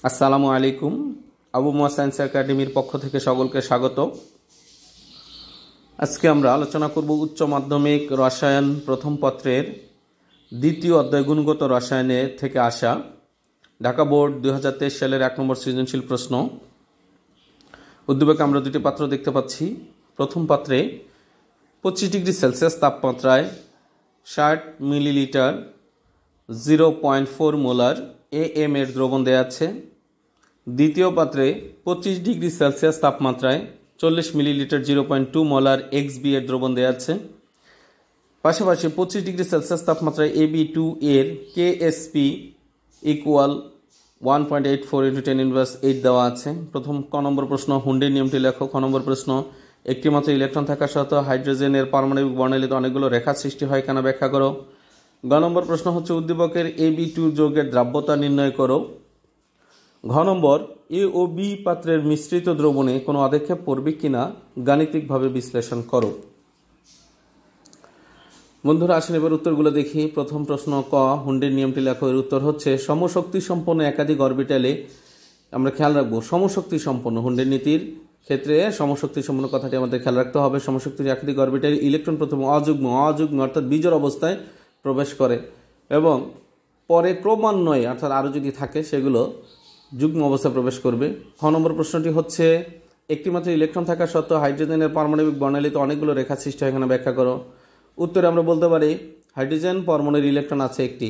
আসসালামু আলাইকুম। আবু মুয়া সায়েন্স একাডেমির পক্ষ থেকে সকলকে স্বাগত। আজকে আমরা আলোচনা করব উচ্চ মাধ্যমিক রসায়ন প্রথম পত্রের দ্বিতীয় অধ্যায় গুণগত রসায়নে থেকে আসা ঢাকা বোর্ড 2023 সালের 1 নম্বর সৃজনশীল প্রশ্ন। উদ্দীপকে আমরা দুটি পাত্র দেখতে পাচ্ছি। প্রথম পাত্রে 25 ডিগ্রি সেলসিয়াস তাপমাত্রায় 60 মিলিলিটার 0.4 মোলার AM এর দ্রবণ দেওয়া আছে। দ্বিতীয় পাত্রে 25 ডিগ্রি সেলসিয়াস তাপমাত্রায় 40 মিলিলিটার 0.2 মোলার XB এর দ্রবণ দেওয়া আছে। পাশাপাশি 25 ডিগ্রি সেলসিয়াস তাপমাত্রায় AB2 এর KSP ইকুয়াল 1.84 × 10⁻8 দেওয়া আছে। প্রথম ক নম্বর প্রশ্ন, হুন্ডের নিয়মটি লেখো। খ নম্বর প্রশ্ন, একটি মাত্র ইলেকট্রন থাকা সত্ত্বেও হাইড্রোজেনের পারমাণবিক বর্ণালীতে অনেকগুলো রেখা সৃষ্টি হয় কেন ব্যাখ্যা করো। গ নম্বর প্রশ্ন হচ্ছে উদ্দীপকের AB2 যৌগের দ্রাব্যতা নির্ণয় করো। ঘ নম্বর, এ ও বি পাত্রের মিশ্রিত দ্রবণে কোনো আধিক্ষেপ পড়বে কিনা গাণিতিকভাবে বিশ্লেষণ করো। বন্ধুরা আসেন এবার উত্তরগুলো দেখি। প্রথম প্রশ্ন ক, হুন্ডের নিয়মটি লেখো। এর উত্তর হচ্ছে সমশক্তি সম্পন্ন একাধিক অরবিটালে, আমরা খেয়াল রাখবো সমশক্তি সম্পন্ন, হুন্ডের নীতির ক্ষেত্রে সমশক্তি সম্পন্ন কথাটি আমাদের খেয়াল রাখতে হবে। সমশক্তির একাধিক অরবিটালে ইলেকট্রন প্রথমে অযুগ্ম অর্থাৎ বিজোড় অবস্থায় প্রবেশ করে এবং পরে ক্রমান্বয়ে অর্থাৎ আরও যদি থাকে সেগুলো যুগ্ম অবস্থায় প্রবেশ করবে। খ নম্বর প্রশ্নটি হচ্ছে একটিমাত্র ইলেকট্রন থাকা সত্ত্বেও হাইড্রোজেনের পারমাণবিক বর্ণালীতে অনেকগুলো রেখা সৃষ্টি হয়, এখানে ব্যাখ্যা করো। উত্তরে আমরা বলতে পারি হাইড্রোজেন পরমাণুর ইলেকট্রন আছে একটি,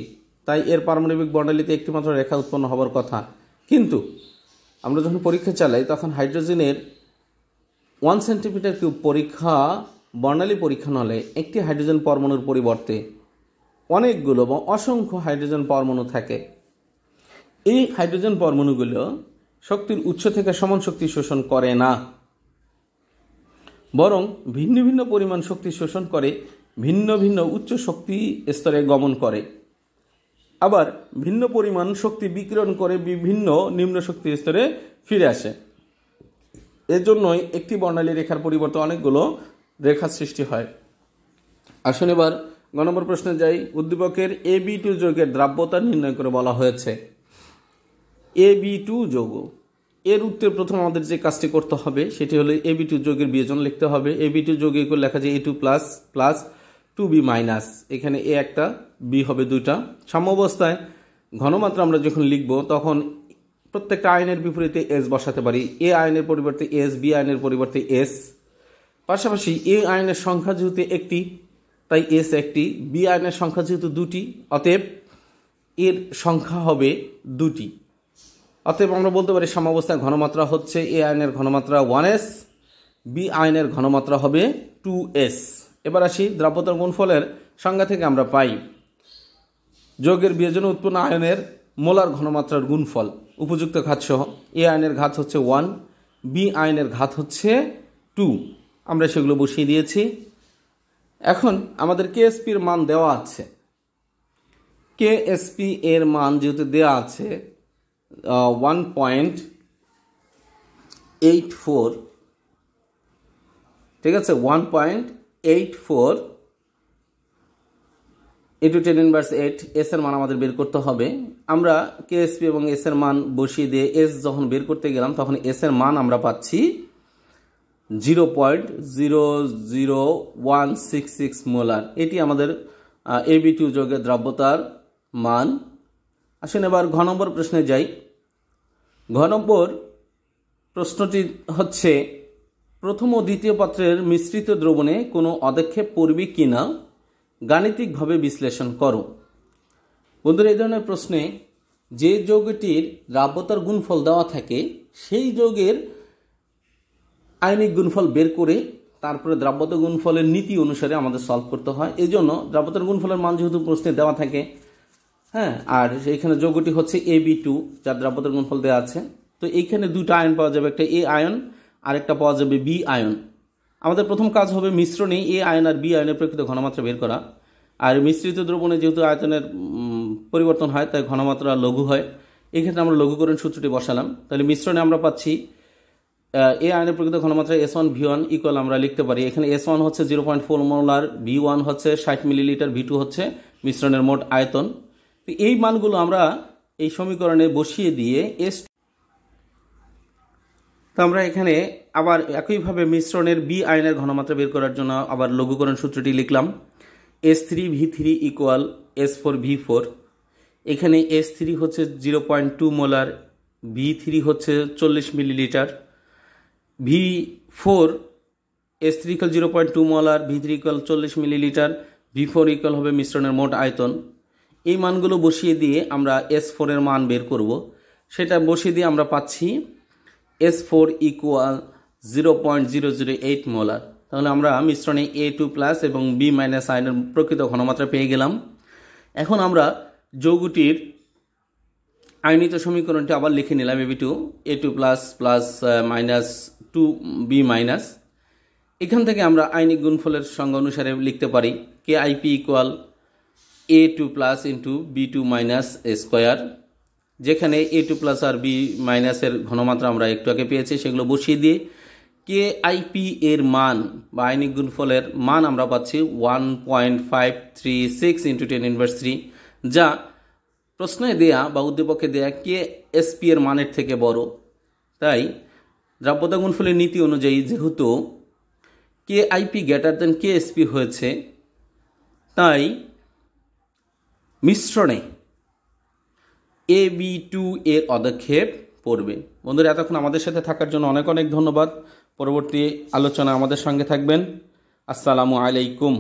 তাই এর পারমাণবিক বর্ণালীতে একটিমাত্র রেখা উৎপন্ন হবার কথা। কিন্তু আমরা যখন পরীক্ষা চালাই তখন হাইড্রোজেনের 1 সেন্টিমিটার কিউব পরীক্ষা বর্ণালী পরীক্ষা নলে একটি হাইড্রোজেন পরমাণুর পরিবর্তে অনেকগুলো বা অসংখ্য হাইড্রোজেন পরমাণু থাকে। এই হাইড্রোজেন পরমাণুগুলো শক্তির উৎস থেকে সমান শক্তি শোষণ করে না, বরং ভিন্ন ভিন্ন পরিমাণ শক্তি শোষণ করে ভিন্ন ভিন্ন উচ্চ শক্তি স্তরে গমন করে, আবার ভিন্ন পরিমাণ শক্তি বিকিরণ করে বিভিন্ন নিম্ন শক্তি স্তরে ফিরে আসে। এজন্যই একটি বর্ণালী রেখার পরিবর্তে অনেকগুলো রেখা সৃষ্টি হয়। আসুন এবার গ নম্বর প্রশ্নে যাই। উদ্দীপকের AB2 যৌগের দ্রাব্যতা নির্ণয় করে বলা হয়েছে। AB2 যৌগ, এর উত্তর প্রথম আমাদের যে কাজটি করতে হবে সেটি হলো AB2 যৌগের বিয়োজন লিখতে হবে। AB2 যৌগে লেখা যায় A2 প্লাস 2B মাইনাস, এখানে A একটা B হবে দুইটা। সাম্যাবস্থায় ঘনমাত্রা আমরা যখন লিখব তখন প্রত্যেকটা আয়নের বিপরীতে S বসাতে পারি। A আয়নের পরিবর্তে S, B আয়নের পরিবর্তে S। পাশাপাশি A আয়নের সংখ্যা যেহেতু একটি তাই S একটি, B আয়নের সংখ্যা যেহেতু দুটি অতএব এর সংখ্যা হবে দুটি। অতএব আমরা বলতে পারি সাম্যাবস্থায় ঘনমাত্রা হচ্ছে A আয়নের ঘনমাত্রা 1S, B আয়নের ঘনমাত্রা হবে 2S। এবার আসি দ্রাব্যতার গুণফলের সংজ্ঞা থেকে আমরা পাই যৌগের বিয়োজনে উৎপন্ন আয়নের মোলার ঘনমাত্রার গুণফল উপযুক্ত ঘাত সহ। A আয়নের ঘাত হচ্ছে 1, B আয়নের ঘাত হচ্ছে 2, আমরা সেগুলো বসিয়ে দিয়েছি। এখন আমাদের KSP এর মান দেওয়া আছে। KSP এর মান যেহেতু দেওয়া আছে 1.84, ঠিক আছে, 1.84 × 10⁻8 S এর মান আমাদের বের করতে হবে। আমরা KSP এবং S এর মান বসিয়ে দিয়ে S যখন বের করতে গেলাম তখন S এর মান আমরা পাচ্ছি 0.00166 মোলার। এটি আমাদের AB2 যৌগের দ্রাব্যতার মান। আসেন এবার ঘ নম্বর প্রশ্নে যাই। ঘ নম্বর প্রশ্নটি হচ্ছে প্রথম ও দ্বিতীয় পাত্রের মিশ্রিত দ্রবণে কোনো আধিক্ষেপ পড়বে কিনা গাণিতিকভাবে বিশ্লেষণ করো। বন্ধুরা, এই ধরনের প্রশ্নে যে যৌগটির দ্রাব্যতার গুণফল দেওয়া থাকে সেই যৌগের আয়নিক গুণফল বের করে তারপরে দ্রাব্যতা গুণফলের নীতি অনুসারে আমাদের সলভ করতে হয়। এই জন্য দ্রাব্যতার গুণফলের মান যেহেতু প্রশ্নে দেওয়া থাকে, হ্যাঁ, আর এইখানে যৌগটি হচ্ছে AB2 যার দ্রাব্যতার গুণফল দেওয়া আছে, তো এইখানে দুটো আয়ন পাওয়া যাবে, একটা A আয়ন আর একটা পাওয়া যাবে B আয়ন। আমাদের প্রথম কাজ হবে মিশ্রণে A আয়ন আর B আয়নের প্রকৃত ঘনমাত্রা বের করা। আর মিশ্রিত দ্রবণে যেহেতু আয়তনের পরিবর্তন হয় তাই ঘনমাত্রা লঘু হয়, এই ক্ষেত্রে আমরা লঘুকরণ সূত্রটি বসালাম। তাহলে মিশ্রণে আমরা পাচ্ছি A আয়নের প্রকৃত ঘনমাত্রা S1V1 ইকুয়াল আমরা লিখতে পারি, এখানে S1 হচ্ছে 0.4 মোলার, V1 হচ্ছে 60 মিলিলিটার, V2 হচ্ছে মিশ্রণের মোট আয়তন। এই মানগুলো আমরা এই সমীকরণে বসিয়ে দিয়ে তো আমরা এখানে আবার একইভাবে মিশ্রণের বি আয়নের ঘনমাত্রা বের করার জন্য আবার লঘুকরণ সূত্রটি লিখলাম। S3V3 equal S4V4। এখানে S3 হচ্ছে 0.2 মোলার, V3 হচ্ছে 40 millilitre, V4 S3 equal 0.2 molar, V3 equal 40 millilitre, V4 equal হবে মিশ্রণের মোট আয়তন। এই মানগুলো বসিয়ে দিয়ে আমরা S4 এর মান বের করব। সেটা বসিয়ে দিয়ে আমরা পাচ্ছি S4 ইকুয়াল 0.008 মোলার। তাহলে আমরা মিশ্রণে A2 প্লাস এবং B মাইনাস আয়নের প্রকৃত ঘনমাত্রা পেয়ে গেলাম। এখন আমরা যৌগটির আয়নিত সমীকরণটি আবার লিখে নিলাম। A2 plus plus minus 2B minus. এখান থেকে আমরা আয়নিক গুণফলের সংজ্ঞা অনুসারে লিখতে পারি KIP equal A2 plus into B2 minus square, যেখানে A2 প্লাস আর B মাইনাসের ঘনমাত্রা আমরা একটু আগে পেয়েছি, সেগুলো বসিয়ে দিয়ে KIP এর মান বা আয়নিক গুণফলের মান আমরা পাচ্ছি 1.536 ইন্টু 10⁻³ যা প্রশ্নে দেয়া বা উদ্দীপকে দেয়া KSP এর মানের থেকে বড়। তাই দ্রাব্যতা গুণফলের নীতি অনুযায়ী যেহেতু KIP গ্রেটার দেন KSP হয়েছে, তাই মিশ্রণে AB2 এর অদক্ষেপ পড়বে। বন্ধুরা, এতক্ষণ আমাদের সাথে থাকার জন্য অনেক অনেক ধন্যবাদ। পরবর্তী আলোচনা আমাদের সঙ্গে থাকবেন। আসসালামু আলাইকুম।